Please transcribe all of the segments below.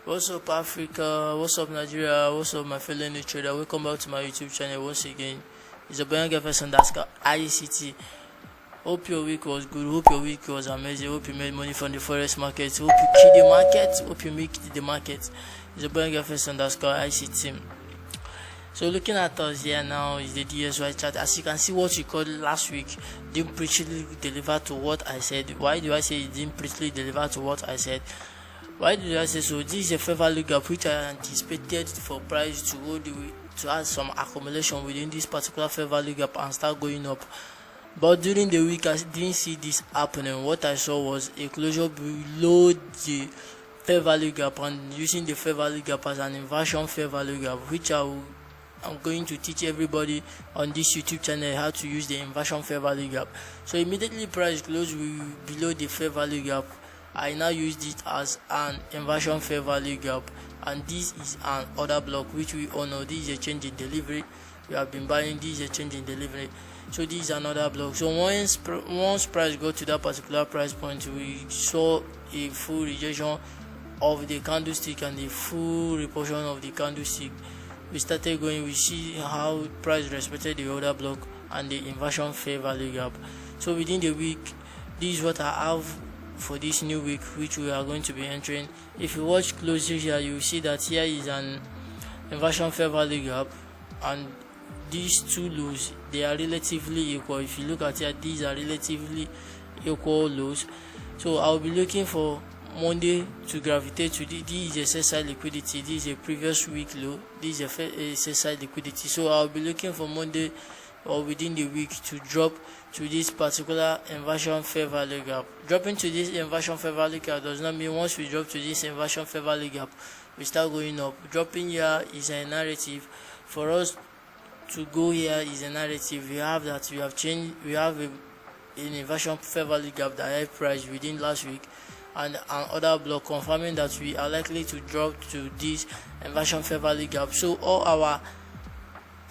What's up, Africa? What's up, Nigeria? What's up, my fellow new trader? Welcome back to my YouTube channel once again. It's a brand new person that's got ICT. Hope your week was good. Hope your week was amazing. Hope you made money from the forex market. Hope you kill the market. Hope you make the market. It's a brand new person that's got ICT. So looking at us here now is the DSY chart. As you can see, what we called last week didn't precisely deliver to what I said. Why do I say it didn't precisely deliver to what I said? Why did I say so? This is a fair value gap which I anticipated for price to go to add some accumulation within this particular fair value gap and start going up. But during the week I didn't see this happening. What I saw was a closure below the fair value gap, and using the fair value gap as an inversion fair value gap, which I'm going to teach everybody on this YouTube channel how to use the inversion fair value gap. So immediately price closed below the fair value gap, I now used it as an inversion fair value gap, and this is an order block which we all know. This is a change in delivery. We have been buying. This is a change in delivery. So this is another block. So once price got to that particular price point, we saw a full rejection of the candlestick and the full repulsion of the candlestick. We started going. We see how price respected the order block and the inversion fair value gap. So within the week, this is what I have for this new week which we are going to be entering. If you watch closely here, you will see that here is an inversion fair value gap, and these two lows, they are relatively equal. If you look at here, these are relatively equal lows. So I'll be looking for Monday to gravitate to this is a sell side liquidity. This is a previous week low. This is a sell side liquidity. So I'll be looking for Monday or within the week to drop to this particular inversion fair value gap. Dropping to this inversion fair value gap does not mean once we drop to this inversion fair value gap we start going up. Dropping here is a narrative. For us to go here is a narrative. We have that we have changed. We have an inversion fair value gap that held price within last week, and an order block confirming that we are likely to drop to this inversion fair value gap. So all our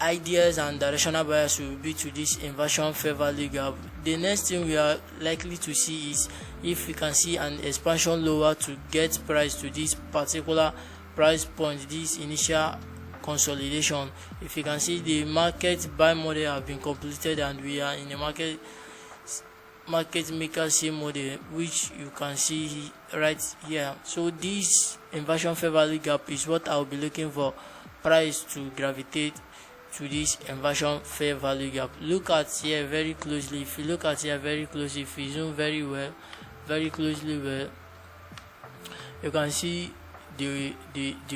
ideas and directional bias will be to this inversion fair value gap. The next thing we are likely to see is if we can see an expansion lower to get price to this particular price point, this initial consolidation. If you can see, the market buy model have been completed and we are in the market maker C model, which you can see right here. So this inversion fair value gap is what I'll be looking for price to gravitate to this inversion fair value gap. Look at here very closely. If you look at here very closely, if you zoom very closely, you can see the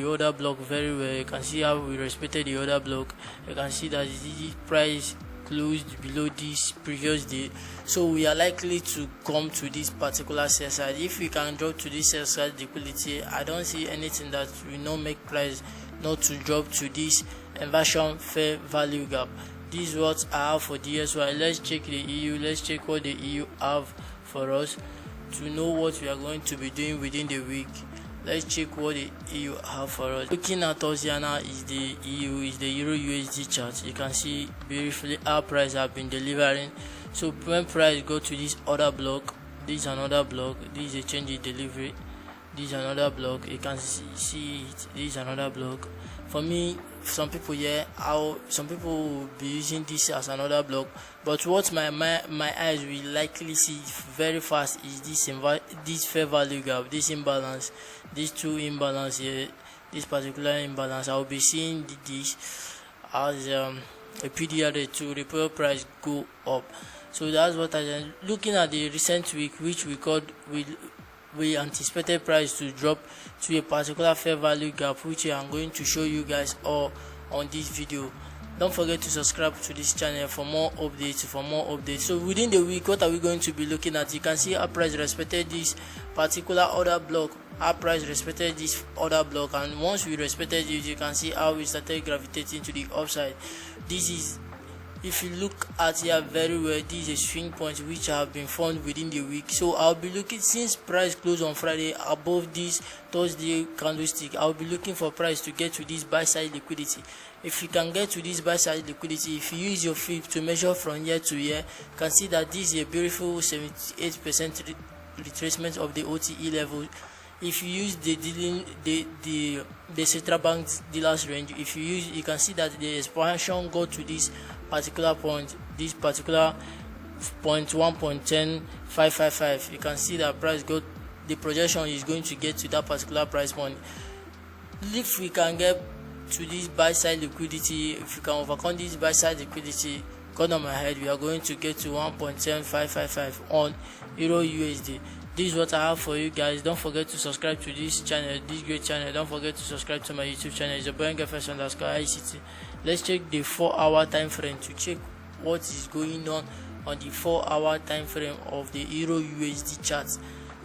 order block very well. You can see how we respected the order block. You can see that the price closed below this previous day, so we are likely to come to this particular sell side. If we can drop to this sell side liquidity, I don't see anything that will not make price not to drop to this inversion fair value gap. This is what I have for DSY. Let's check the EU. Let's check what the EU have for us to know what we are going to be doing within the week. Let's check what the EU have for us. Looking at us here now is the EU, is the Euro USD chart. You can see beautifully our price have been delivering. So when price go to this order block, this is another block, this is a change in delivery, this is another block. You can see it, this is another block. For me, some people some people will be using this as another block, but what my eyes will likely see very fast is this fair value gap, this imbalance, these two imbalance here, this particular imbalance. I will be seeing this as a PDR to repel price go up. So that's what I am looking at. The recent week which we anticipated price to drop to a particular fair value gap, which I am going to show you guys all on this video. Don't forget to subscribe to this channel for more updates. So within the week, what are we going to be looking at? You can see our price respected this particular order block. Our price respected this order block, and once we respected it, you can see how we started gravitating to the upside. This is, if you look at here very well, this is a swing point which have been formed within the week. So I'll be looking, since price closed on Friday above this Thursday candlestick, I'll be looking for price to get to this buy side liquidity. If you can get to this buy side liquidity, if you use your fib to measure from year to year, you can see that this is a beautiful 78% retracement of the OTE level. if you use the central bank dealers range, if you use, you can see that the expansion go to this particular point, this particular point 1.10555. You can see that price go, the projection is going to get to that particular price point. If we can get to this buy side liquidity, if we can overcome this buy side liquidity, gun on my head, we are going to get to 1.7555 on Euro USD. This is what I have for you guys. Don't forget to subscribe to this channel, this great channel. Don't forget to subscribe to my YouTube channel. It's a _ICT. Let's check the 4-hour time frame to check what is going on the 4-hour time frame of the Euro USD chart.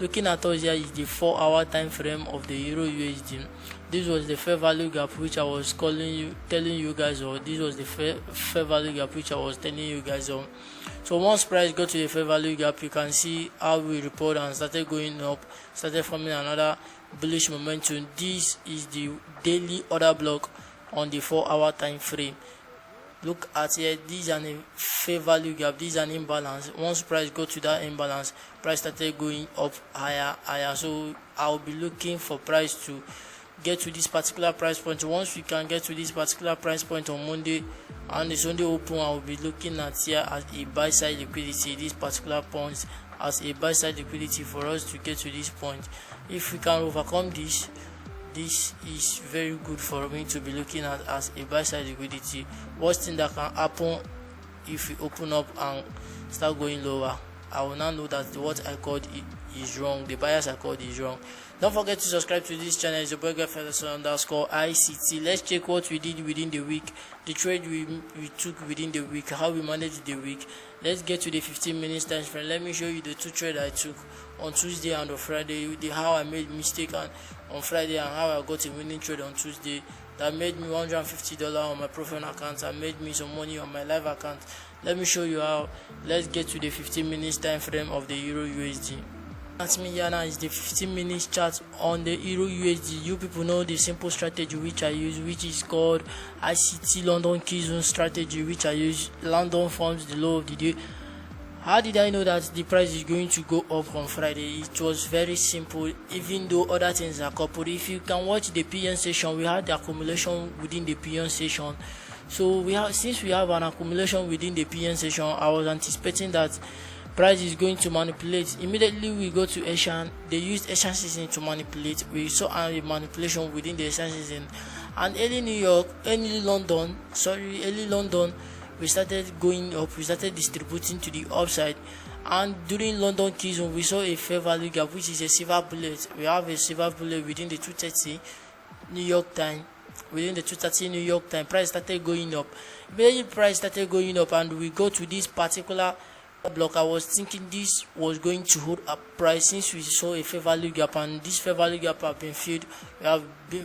Looking at us here is the 4-hour time frame of the Euro USD. This was the fair value gap which I was telling you guys on. This was the fair value gap which I was telling you guys on. So once price got to the fair value gap, you can see how we report and started going up, started forming another bullish momentum. This is the daily order block on the 4-hour time frame. Look at here, this is a fair value gap, this is an imbalance. Once price got to that imbalance, price started going up higher. So I'll be looking for price to get to this particular price point. Once we can get to this particular price point on Monday and the Sunday open, I will be looking at here as a buy side liquidity, this particular point as a buy side liquidity for us to get to this point. If we can overcome this is very good for me to be looking at as a buy side liquidity. Worst thing that can happen if we open up and start going lower, I will now know that what I called is wrong, the bias I called is wrong. Don't forget to subscribe to this channel. It's a _ICT. Let's check what we did within the week, the trade we took within the week, how we managed the week. Let's get to the 15 minutes time frame. Let me show you the two trades I took on Tuesday and on Friday, how I made mistake on Friday and how I got a winning trade on Tuesday that made me $150 on my profile account and made me some money on my live account. Let me show you how. Let's get to the 15 minutes time frame of the Euro USD. At me here now is the 15 minutes chart on the Euro USD. You people know the simple strategy which I use, which is called ICT London Key Zone strategy, which I use. London forms the low of the day. How did I know that the price is going to go up on Friday? It was very simple, even though other things are coupled. If you can watch the PM session, we had the accumulation within the PM session. So since we have an accumulation within the PM session, I was anticipating that price is going to manipulate. Immediately we go to Asian, they used Asian season to manipulate. We saw a manipulation within the Asian season, and early London, we started going up, we started distributing to the upside. And during London key zone, we saw a fair value gap, which is a silver bullet. We have a silver bullet within the 230 New York time. Within the 230 New York time, price started going up. Immediately price started going up, and we go to this particular block. I was thinking this was going to hold up price since we saw a fair value gap, and this fair value gap have been filled.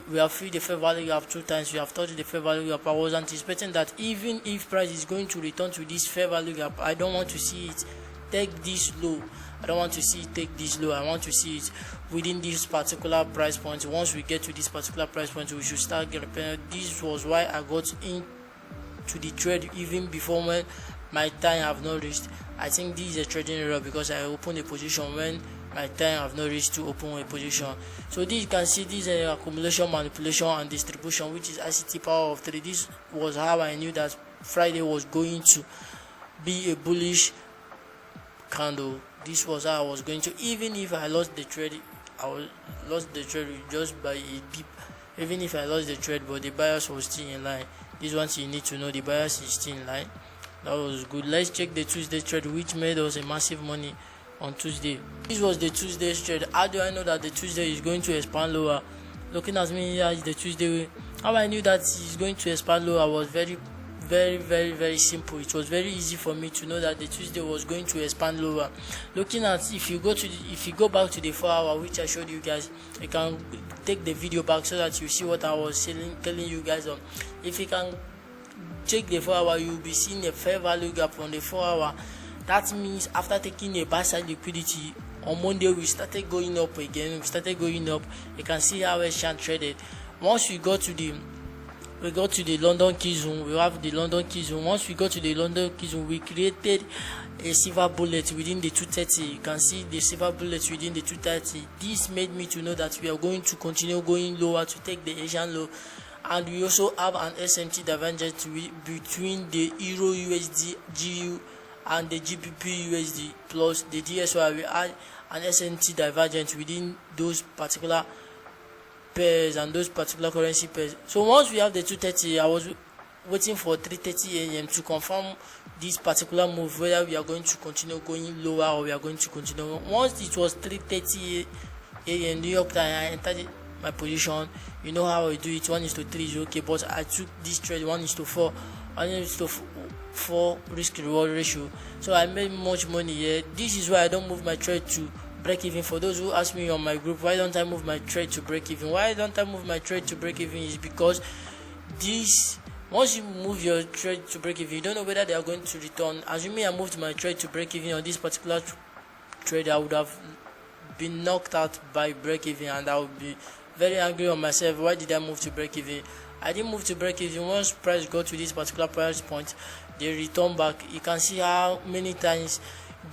We have filled the fair value gap 2 times. We have touched the fair value gap. I was anticipating that even if price is going to return to this fair value gap, I don't want to see it take this low. I don't want to see it take this low. I want to see it within this particular price point. Once we get to this particular price point, we should start getting paid. This was why I got into the trade even before when my time have not reached. I think this is a trading error because I opened a position when my time have not reached to open a position. So this, you can see this accumulation, manipulation and distribution, which is ICT power of 3. This was how I knew that Friday was going to be a bullish candle. This was how I was going to, even if I lost the trade, lost the trade just by a pip. Even if I lost the trade, but the bias was still in line. This one you need to know, the bias is still in line. That was good. Let's check the Tuesday trade, which made us a massive money on Tuesday. This was the Tuesday trade. How do I know that the Tuesday is going to expand lower? Looking at me here is the Tuesday. How I knew that it's going to expand lower was very simple. It was very easy for me to know that the Tuesday was going to expand lower. Looking at, if you go back to the 4-hour, which I showed you guys, you can take the video back so that you see what I was telling you guys on. If you can check the 4-hour, you will be seeing a fair value gap on the 4-hour. That means after taking a buy side liquidity on Monday, we started going up again. You can see how Asian traded. Once we got to the we got to the London key zone. We have the London key zone. Once we got to the London key zone, we created a silver bullet within the 230. You can see the silver bullet within the 230. This made me to know that we are going to continue going lower to take the Asian low. And we also have an SMT divergence between the Euro USD GU and the GBP USD plus the DSY. We had an SMT divergence within those particular pairs and those particular currency pairs. So once we have the 230, I was waiting for 3:30 a.m. to confirm this particular move, whether we are going to continue going lower or we are going to continue. Once it was 3:30 a.m. New York time, I entered my position. You know how I do it. 1:3 is okay, but I took this trade 1:4, 1:4 risk reward ratio. So I made much money here. This is why I don't move my trade to break even. For those who ask me on my group, why don't I move my trade to break even? Why don't I move my trade to break even is because this, once you move your trade to break even, you don't know whether they are going to return. Assuming I moved my trade to break even on this particular trade, I would have been knocked out by break even, and I would be very angry on myself. Why did I move to break even? I didn't move to break even. Once price got to this particular price point, they return back. You can see how many times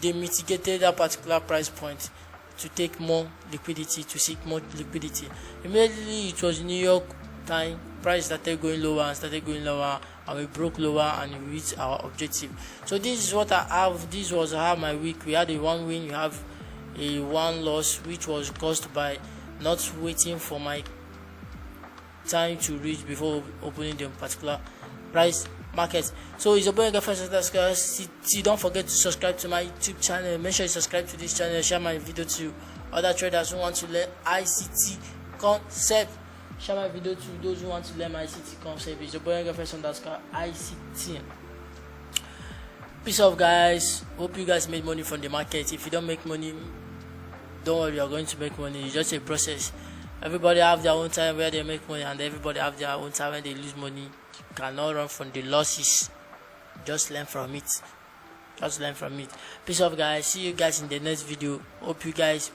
they mitigated that particular price point to take more liquidity, to seek more liquidity. Immediately it was New York time, price started going lower, and we broke lower and we reached our objective. So this is what I have. This was how my week. We had a 1 win, we have a 1 loss, which was caused by not waiting for my time to reach before opening the particular price market. So it's a boy guys. Don't forget to subscribe to my YouTube channel. Make sure you subscribe to this channel. Share my video to other traders who want to learn ICT concept. Share my video to those who want to learn my ICT concept. It's a boy guys ICT. Peace off, guys. Hope you guys made money from the market. If you don't make money, don't worry, you're going to make money. It's just a process. Everybody have their own time where they make money, and everybody have their own time when they lose money. You cannot run from the losses. Just learn from it. Peace off, guys. See you guys in the next video. Hope you guys